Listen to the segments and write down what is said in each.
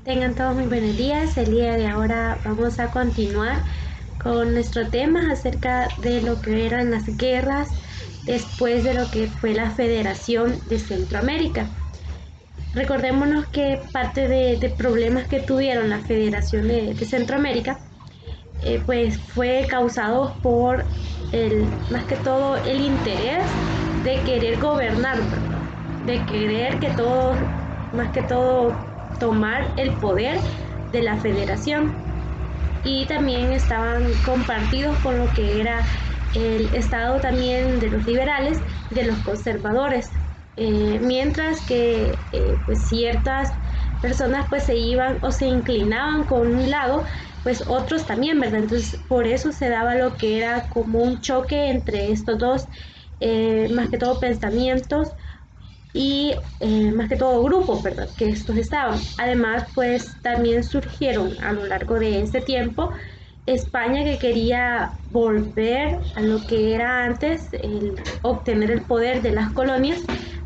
Tengan todos muy buenos días. El día de ahora vamos a continuar con nuestro tema acerca de lo que eran las guerras después de lo que fue la Federación de Centroamérica. Recordémonos que parte de problemas que tuvieron la Federación de Centroamérica pues fue causado por más que todo el interés de querer gobernar, ¿verdad? De querer que todos, más que todo, tomar el poder de la federación, y también estaban compartidos con lo que era el estado también de los liberales, de los conservadores, mientras que pues ciertas personas pues se iban o se inclinaban con un lado, pues otros también, ¿verdad? Entonces por eso se daba lo que era como un choque entre estos dos, más que todo pensamientos y más que todo grupos, ¿verdad? Que estos estaban. Además, pues también surgieron a lo largo de ese tiempo España, que quería volver a lo que era antes, obtener el poder de las colonias,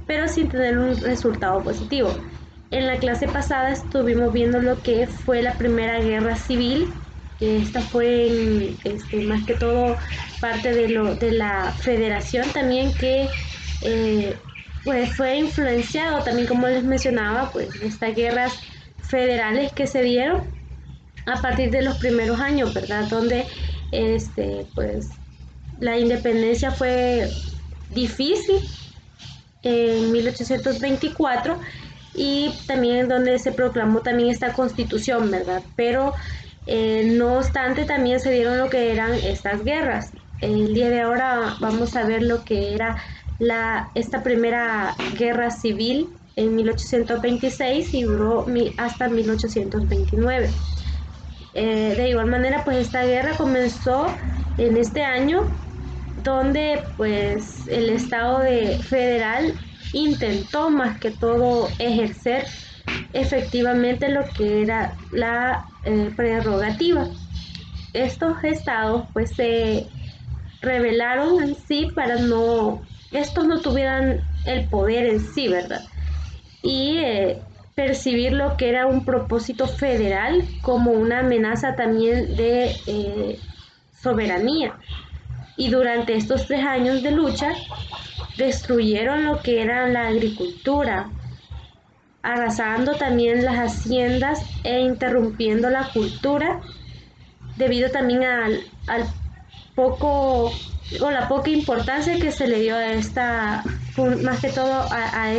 pero sin tener un resultado positivo. En la clase pasada estuvimos viendo lo que fue la Primera Guerra Civil, que esta fue más que todo parte de la federación también, que eh, pues fue influenciado también, como les mencionaba, pues de estas guerras federales que se dieron a partir de los primeros años, ¿verdad? Donde pues la independencia fue difícil en 1824, y también donde se proclamó también esta constitución, ¿verdad? Pero no obstante también se dieron lo que eran estas guerras. El día de ahora vamos a ver lo que era esta primera guerra civil en 1826 y duró hasta 1829. De igual manera, pues esta guerra comenzó en este año, donde pues el Estado federal intentó más que todo ejercer efectivamente lo que era la prerrogativa. Estos estados pues se rebelaron en sí para estos no tuvieran el poder en sí, ¿verdad? Y percibir lo que era un propósito federal como una amenaza también de soberanía. Y durante estos 3 años de lucha destruyeron lo que era la agricultura, arrasando también las haciendas e interrumpiendo la cultura, debido también al poco o la poca importancia que se le dio a esta, más que todo a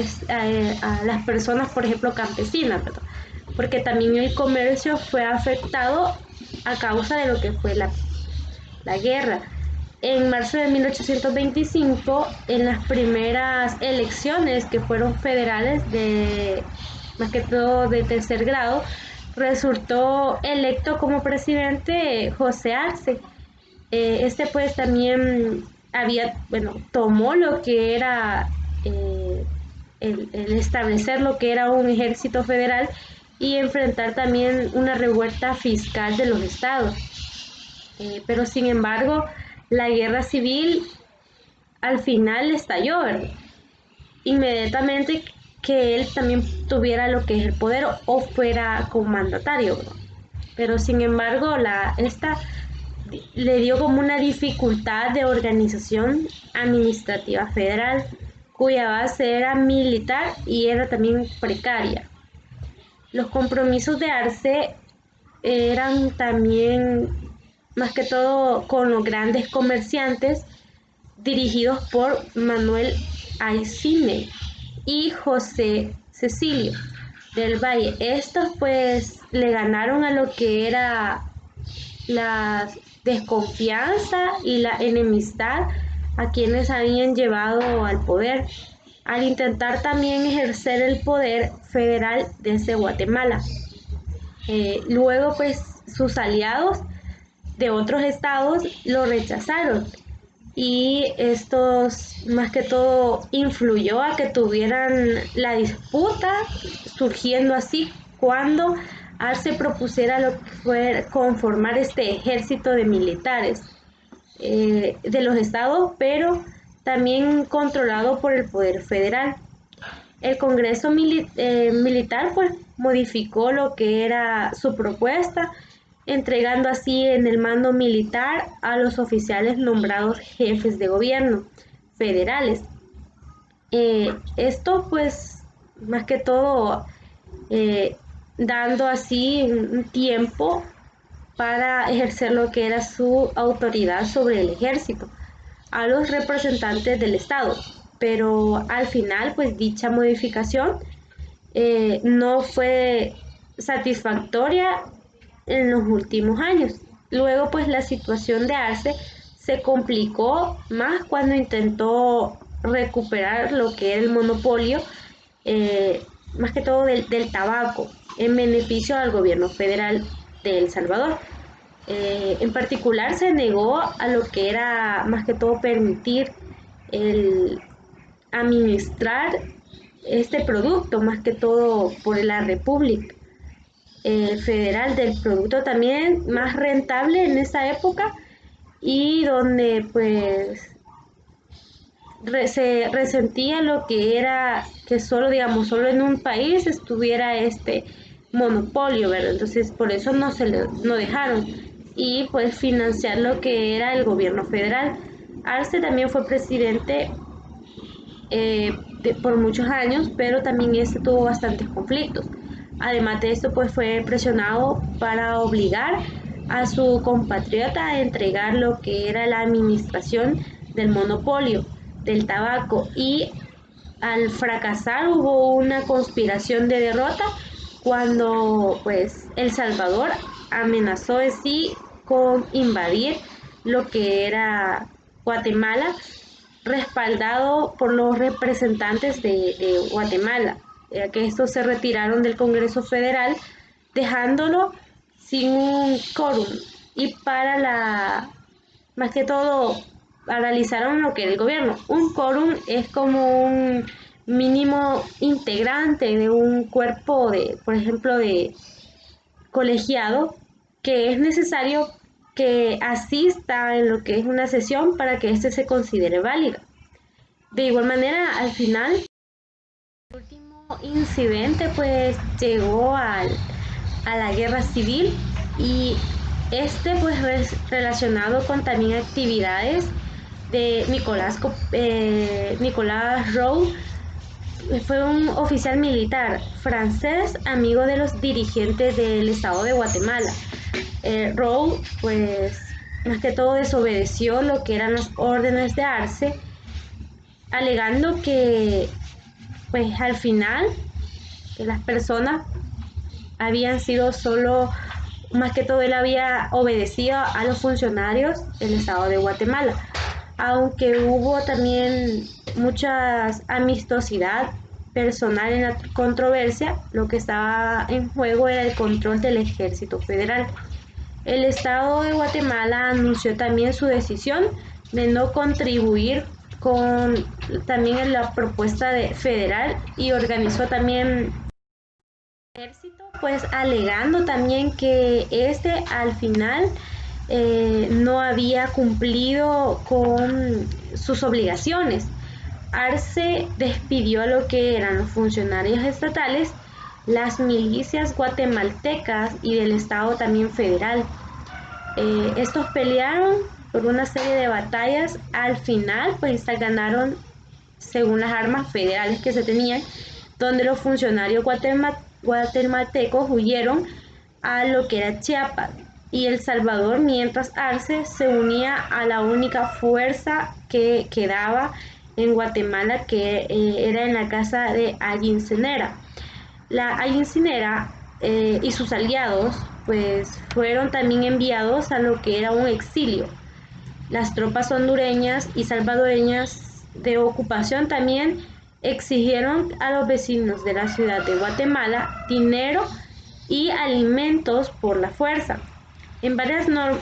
las personas, por ejemplo, campesinas, ¿verdad? Porque también el comercio fue afectado a causa de lo que fue la guerra. En marzo de 1825, en las primeras elecciones que fueron federales, más que todo de tercer grado, resultó electo como presidente José Arce. Pues también tomó lo que era el establecer lo que era un ejército federal y enfrentar también una revuelta fiscal de los estados. Pero sin embargo, la guerra civil al final estalló, ¿verdad? Inmediatamente que él también tuviera lo que es el poder o fuera comandatario, ¿verdad? Pero sin embargo, esta le dio como una dificultad de organización administrativa federal, cuya base era militar y era también precaria. Los compromisos de Arce eran también más que todo con los grandes comerciantes, dirigidos por Manuel Aycine y José Cecilio del Valle. Estos pues le ganaron a lo que era la desconfianza y la enemistad a quienes habían llevado al poder, al intentar también ejercer el poder federal desde Guatemala. Luego pues sus aliados de otros estados lo rechazaron, y estos más que todo influyó a que tuvieran la disputa, surgiendo así cuando Arce propusiera lo que fue conformar este ejército de militares de los estados, pero también controlado por el poder federal. El Congreso Militar pues modificó lo que era su propuesta, entregando así en el mando militar a los oficiales nombrados jefes de gobierno federales. Esto pues más que todo eh, dando así un tiempo para ejercer lo que era su autoridad sobre el ejército a los representantes del Estado. Pero al final, pues dicha modificación no fue satisfactoria en los últimos años. Luego, pues la situación de Arce se complicó más cuando intentó recuperar lo que era el monopolio, más que todo del tabaco, en beneficio al gobierno federal de El Salvador. En particular se negó a lo que era más que todo permitir el administrar este producto, más que todo por la República Federal, del producto también más rentable en esa época y donde pues se resentía lo que era que solo, digamos, solo en un país estuviera este monopolio, ¿verdad? Entonces por eso no dejaron y pues financiar lo que era el gobierno federal. Arce también fue presidente por muchos años, pero también este tuvo bastantes conflictos. Además de esto, pues fue presionado para obligar a su compatriota a entregar lo que era la administración del monopolio del tabaco y al fracasar hubo una conspiración de derrota cuando pues El Salvador amenazó en sí con invadir lo que era Guatemala, respaldado por los representantes de Guatemala, que estos se retiraron del Congreso Federal, dejándolo sin un quórum. Y más que todo, paralizaron lo que era el gobierno. Un quórum es como un mínimo integrante de un cuerpo de, por ejemplo, de colegiado, que es necesario que asista en lo que es una sesión para que éste se considere válido. De igual manera, al final, el último incidente pues llegó a la guerra civil y este pues relacionado con también actividades de Nicolás Roux. Fue un oficial militar francés, amigo de los dirigentes del estado de Guatemala. Roux, pues, más que todo desobedeció lo que eran las órdenes de Arce, alegando que, pues, al final, que las personas habían sido solo, más que todo, él había obedecido a los funcionarios del estado de Guatemala, aunque hubo también mucha amistosidad personal en la controversia. Lo que estaba en juego era el control del ejército federal. El estado de Guatemala anunció también su decisión de no contribuir con también en la propuesta federal y organizó también ejército, pues alegando también que este al final no había cumplido con sus obligaciones. Arce despidió a lo que eran los funcionarios estatales, las milicias guatemaltecas y del Estado también federal. Estos pelearon por una serie de batallas. Al final, pues ganaron según las armas federales que se tenían, donde los funcionarios guatemaltecos huyeron a lo que era Chiapas y El Salvador, mientras Arce se unía a la única fuerza que quedaba en Guatemala, que era en la casa de Ayincenera. La Ayincenera y sus aliados pues fueron también enviados a lo que era un exilio. Las tropas hondureñas y salvadoreñas de ocupación también exigieron a los vecinos de la ciudad de Guatemala dinero y alimentos por la fuerza. En varias más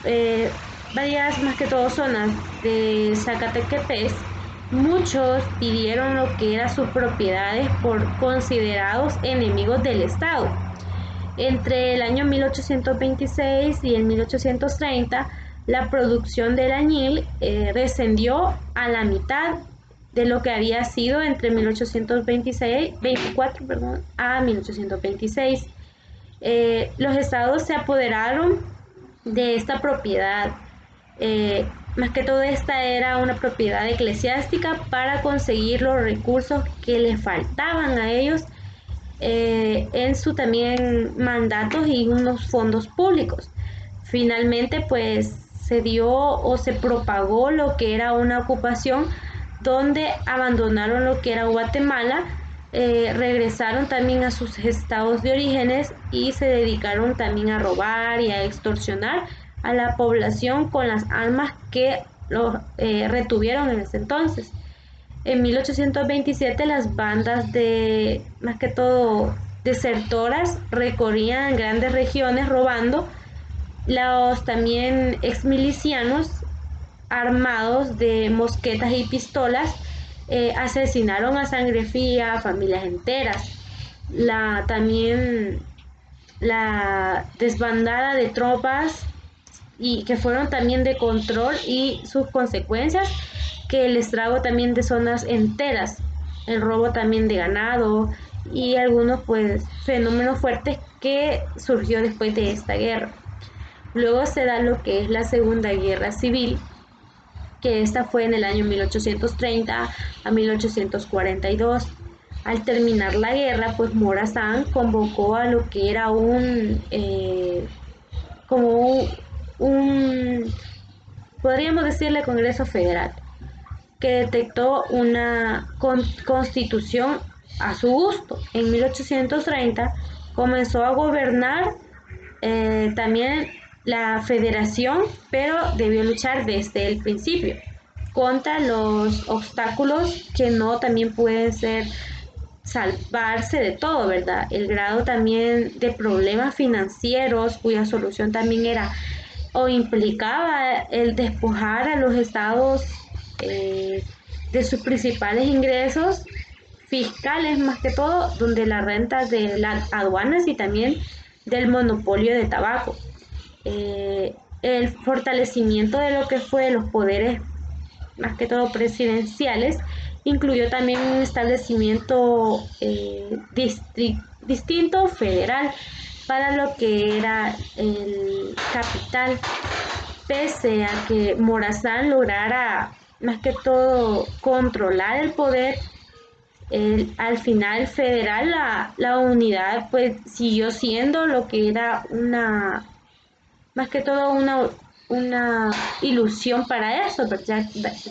que todo zonas de Zacatequepes, muchos pidieron lo que eran sus propiedades por considerados enemigos del Estado. Entre el año 1826 y el 1830, la producción del añil descendió a la mitad de lo que había sido entre 1824, perdón, a 1826. Los estados se apoderaron de esta propiedad. Más que todo esta era una propiedad eclesiástica para conseguir los recursos que les faltaban a ellos en su también mandatos y unos fondos públicos. Finalmente pues se dio o se propagó lo que era una ocupación donde abandonaron lo que era Guatemala, regresaron también a sus estados de orígenes y se dedicaron también a robar y a extorsionar a la población con las armas que los retuvieron en ese entonces. En 1827 las bandas de, más que todo, desertoras recorrían grandes regiones robando. Los también exmilicianos armados de mosquetas y pistolas asesinaron a sangre fría a familias enteras. También la desbandada de tropas y que fueron también de control y sus consecuencias, que el estrago también de zonas enteras, el robo también de ganado y algunos pues fenómenos fuertes que surgió después de esta guerra. Luego se da lo que es la Segunda Guerra Civil, que esta fue en el año 1830 a 1842. Al terminar la guerra, pues Morazán convocó a lo que era como un, podríamos decirle, Congreso Federal, que detectó una constitución a su gusto. En 1830 comenzó a gobernar también la federación, pero debió luchar desde el principio contra los obstáculos que no también pueden ser salvarse de todo, ¿verdad? El grado también de problemas financieros cuya solución también era o implicaba el despojar a los estados eh, de sus principales ingresos fiscales, más que todo, donde las rentas de las aduanas y también del monopolio de tabaco. El fortalecimiento de lo que fue los poderes, más que todo presidenciales, incluyó también un establecimiento distinto federal para lo que era el capital, pese a que Morazán lograra más que todo controlar el poder. Al final federal la unidad pues siguió siendo lo que era una, más que todo una ilusión para eso,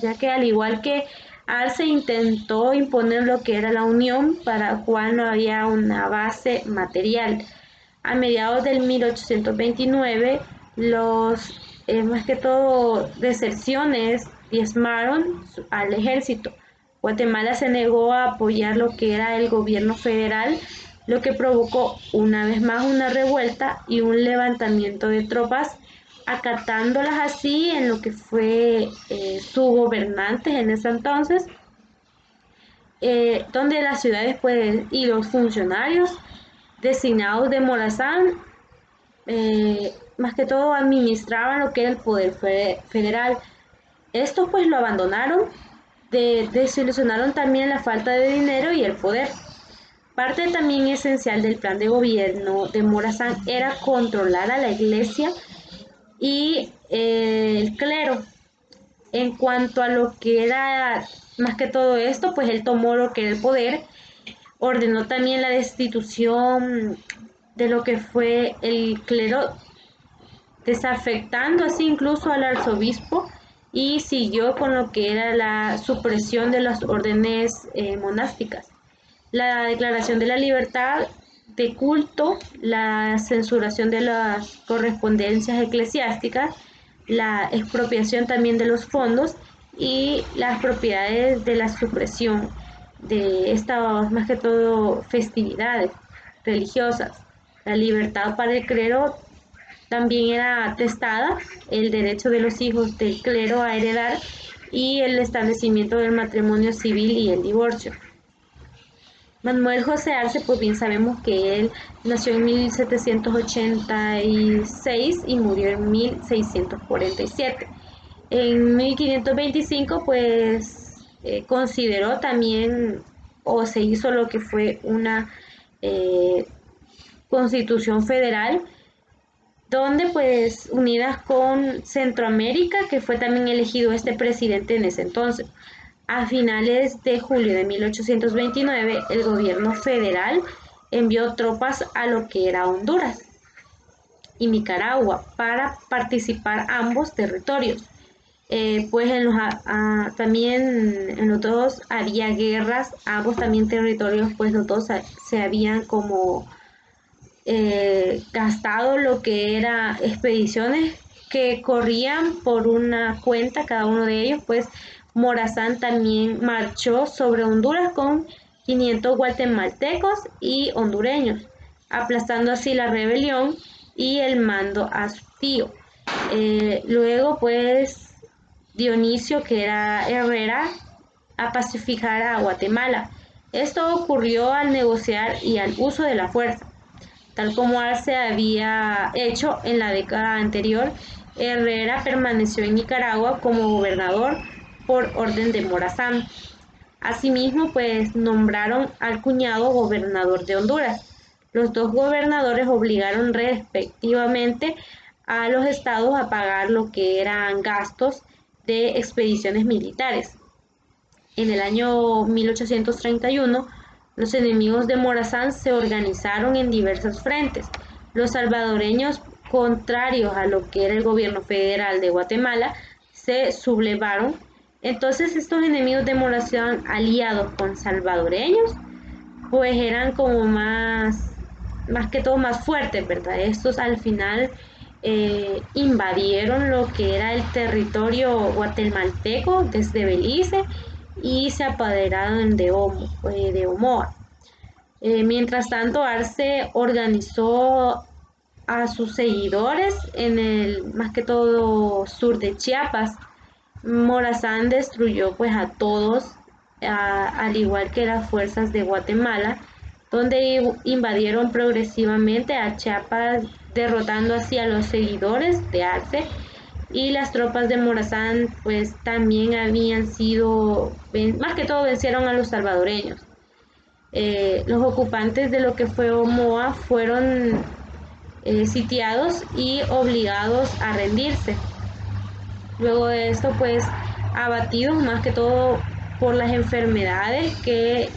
ya que al igual que Arce intentó imponer lo que era la unión, para cual no había una base material. A mediados del 1829, los más que todo deserciones diezmaron al ejército. Guatemala se negó a apoyar lo que era el gobierno federal, lo que provocó una vez más una revuelta y un levantamiento de tropas, acatándolas así en lo que fue su gobernante en ese entonces, donde las ciudades pues, y los funcionarios designados de Morazán, más que todo administraban lo que era el poder federal. Estos pues lo abandonaron, desilusionaron también la falta de dinero y el poder. Parte también esencial del plan de gobierno de Morazán era controlar a la iglesia y el clero. En cuanto a lo que era más que todo esto, pues él tomó lo que era el poder, ordenó también la destitución de lo que fue el clero, desafectando así incluso al arzobispo, y siguió con lo que era la supresión de las órdenes monásticas, la declaración de la libertad de culto, la censuración de las correspondencias eclesiásticas, la expropiación también de los fondos y las propiedades de la supresión de estas, más que todo, festividades religiosas. La libertad para el clero también era atestada, el derecho de los hijos del clero a heredar y el establecimiento del matrimonio civil y el divorcio. Manuel José Arce, pues bien sabemos que él nació en 1786 y murió en 1647. En 1525, pues consideró también o se hizo lo que fue una eh, constitución federal, donde pues unidas con Centroamérica, que fue también elegido este presidente en ese entonces. A finales de julio de 1829, el gobierno federal envió tropas a lo que era Honduras y Nicaragua para participar ambos territorios. Pues también en los dos había guerras, ambos también territorios, pues los dos se habían como gastado lo que era expediciones que corrían por una cuenta cada uno de ellos. Pues Morazán también marchó sobre Honduras con 500 guatemaltecos y hondureños, aplastando así la rebelión y el mando a su tío. Luego pues Dionisio, que era Herrera, a pacificar a Guatemala. Esto ocurrió al negociar y al uso de la fuerza. Tal como se había hecho en la década anterior, Herrera permaneció en Nicaragua como gobernador por orden de Morazán. Asimismo, pues nombraron al cuñado gobernador de Honduras. Los dos gobernadores obligaron respectivamente a los estados a pagar lo que eran gastos de expediciones militares. En el año 1831, los enemigos de Morazán se organizaron en diversos frentes. Los salvadoreños, contrarios a lo que era el gobierno federal de Guatemala, se sublevaron. Entonces estos enemigos de Morazán, aliados con salvadoreños, pues eran como más que todo más fuertes, ¿verdad? Estos al final invadieron lo que era el territorio guatemalteco desde Belice y se apoderaron de Omoa. Mientras tanto, Arce organizó a sus seguidores en el más que todo sur de Chiapas. Morazán destruyó pues a todos, al igual que las fuerzas de Guatemala, donde invadieron progresivamente a Chiapas, derrotando así a los seguidores de Arce. Y las tropas de Morazán pues también habían sido, más que todo vencieron a los salvadoreños. Los ocupantes de lo que fue Omoa fueron sitiados y obligados a rendirse. Luego de esto, pues abatidos más que todo por las enfermedades que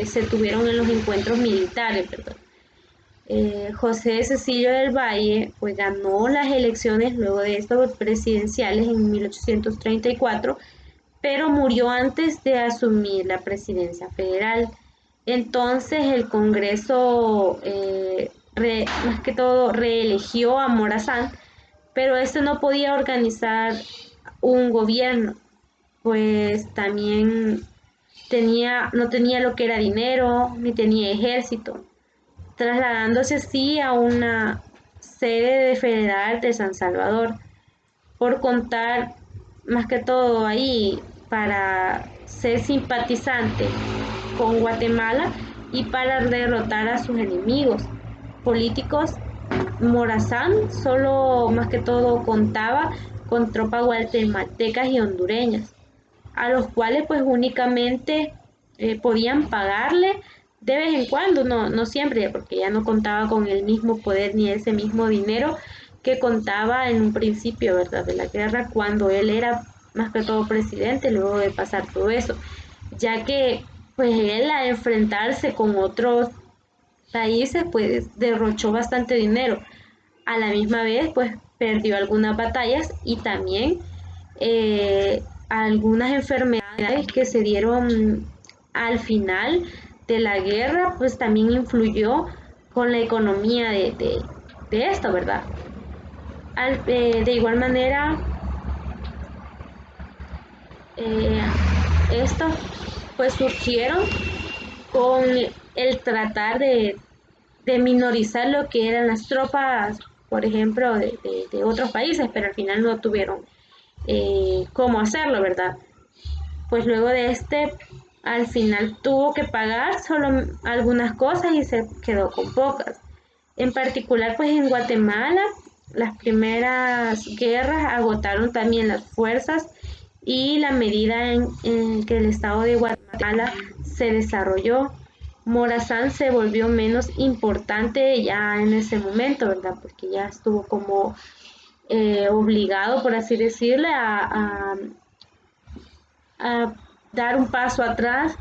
se tuvieron en los encuentros militares, ¿verdad? José Cecilio del Valle pues ganó las elecciones luego de estos presidenciales en 1834, pero murió antes de asumir la presidencia federal. Entonces el Congreso más que todo reeligió a Morazán, pero este no podía organizar un gobierno, pues también no tenía lo que era dinero, ni tenía ejército, trasladándose así a una sede de federal de San Salvador, por contar más que todo ahí para ser simpatizante con Guatemala y para derrotar a sus enemigos políticos. Morazán solo más que todo contaba con tropas guatemaltecas y hondureñas, a los cuales pues únicamente podían pagarle de vez en cuando, no siempre, porque ya no contaba con el mismo poder ni ese mismo dinero que contaba en un principio, ¿verdad?, de la guerra, cuando él era más que todo presidente, luego de pasar todo eso, ya que pues él al enfrentarse con otros países pues derrochó bastante dinero. A la misma vez pues perdió algunas batallas y también algunas enfermedades que se dieron al final de la guerra pues también influyó con la economía de esto, ¿verdad? De igual manera, eh, estos pues surgieron con el tratar de minorizar lo que eran las tropas, por ejemplo, de otros países, pero al final no tuvieron cómo hacerlo, ¿verdad? Pues luego de al final tuvo que pagar solo algunas cosas y se quedó con pocas. En particular, pues en Guatemala, las primeras guerras agotaron también las fuerzas y la medida en que el estado de Guatemala se desarrolló. Morazán se volvió menos importante ya en ese momento, ¿verdad? Porque ya estuvo como obligado, por así decirle, a dar un paso atrás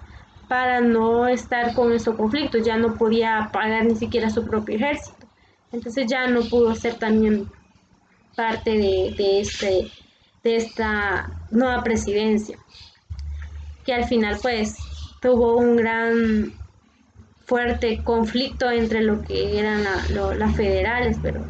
para no estar con esos conflictos. Ya no podía pagar ni siquiera su propio ejército. Entonces ya no pudo ser también parte de esta nueva presidencia, que al final pues tuvo un gran fuerte conflicto entre lo que eran las federales, pero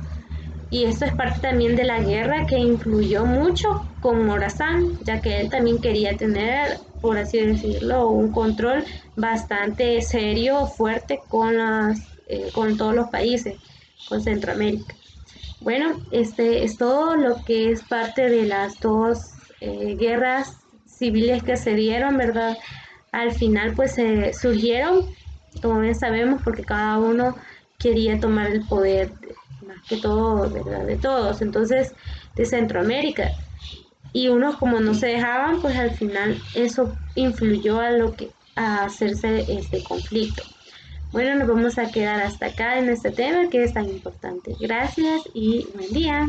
y esto es parte también de la guerra que influyó mucho con Morazán, ya que él también quería tener, por así decirlo, un control bastante serio, fuerte con todos los países, con Centroamérica. Bueno, este es todo lo que es parte de las dos guerras civiles que se dieron, ¿verdad? Al final pues surgieron, como bien sabemos, porque cada uno quería tomar el poder, más que todo, ¿verdad? De todos, entonces de Centroamérica. Y unos como no se dejaban, pues al final eso influyó a hacerse este conflicto. Bueno, nos vamos a quedar hasta acá en este tema que es tan importante. Gracias y buen día.